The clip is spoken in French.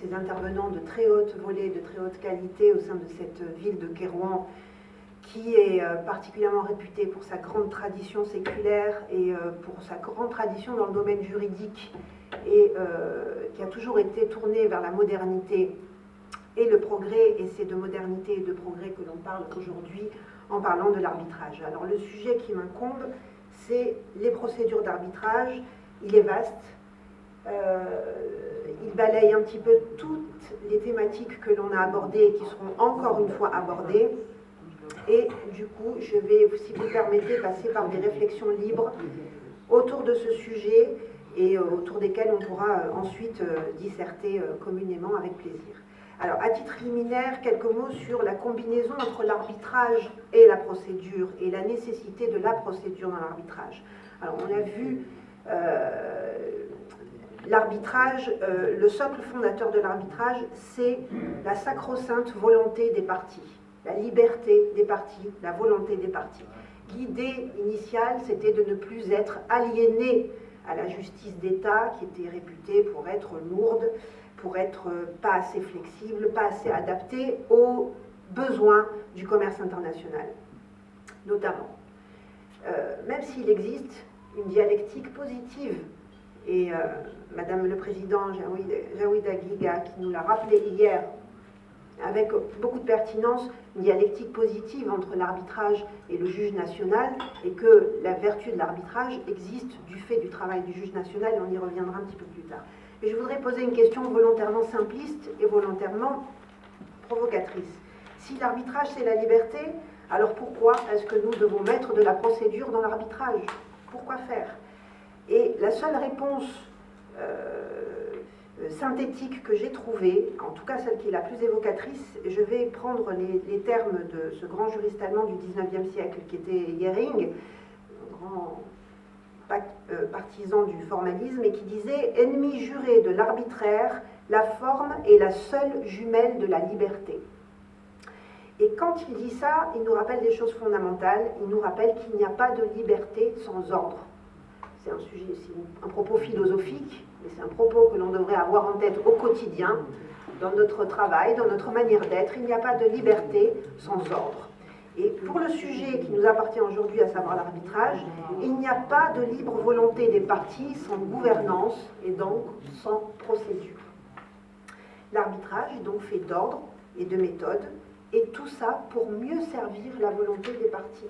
ces intervenants de très haute volée, de très haute qualité au sein de cette ville de Kairouan, qui est particulièrement réputée pour sa grande tradition séculaire et pour sa grande tradition dans le domaine juridique, et qui a toujours été tournée vers la modernité et le progrès, et c'est de modernité et de progrès que l'on parle aujourd'hui en parlant de l'arbitrage. Alors le sujet qui m'incombe, c'est les procédures d'arbitrage. Il est vaste, il balaye un petit peu toutes les thématiques que l'on a abordées et qui seront encore une fois abordées. Et du coup, je vais, si vous permettez, passer par des réflexions libres autour de ce sujet et autour desquelles on pourra ensuite disserter communément avec plaisir. Alors, à titre liminaire, quelques mots sur la combinaison entre l'arbitrage et la procédure et la nécessité de la procédure dans l'arbitrage. Alors, on a vu l'arbitrage, le socle fondateur de l'arbitrage, c'est la sacro-sainte volonté des parties. La liberté des parties, la volonté des parties. L'idée initiale, c'était de ne plus être aliéné à la justice d'État, qui était réputée pour être lourde, pour être pas assez flexible, pas assez adaptée aux besoins du commerce international, notamment. Même s'il existe une dialectique positive, et Madame le Président Jawida Giga, qui nous l'a rappelé hier, avec beaucoup de pertinence, une dialectique positive entre l'arbitrage et le juge national, et que la vertu de l'arbitrage existe du fait du travail du juge national, et on y reviendra un petit peu plus tard. Et je voudrais poser une question volontairement simpliste et volontairement provocatrice. Si l'arbitrage c'est la liberté, alors pourquoi est-ce que nous devons mettre de la procédure dans l'arbitrage? Pourquoi faire? Et la seule réponse synthétique que j'ai trouvée, en tout cas celle qui est la plus évocatrice, je vais prendre les termes de ce grand juriste allemand du 19e siècle qui était Jhering, grand partisan du formalisme, et qui disait « Ennemi juré de l'arbitraire, la forme est la seule jumelle de la liberté ». Et quand il dit ça, il nous rappelle des choses fondamentales. Il nous rappelle qu'il n'y a pas de liberté sans ordre. C'est un sujet, c'est un propos philosophique, mais c'est un propos que l'on devrait avoir en tête au quotidien, dans notre travail, dans notre manière d'être. Il n'y a pas de liberté sans ordre. Et pour le sujet qui nous appartient aujourd'hui, à savoir l'arbitrage, il n'y a pas de libre volonté des parties sans gouvernance et donc sans procédure. L'arbitrage est donc fait d'ordre et de méthode, et tout ça pour mieux servir la volonté des parties.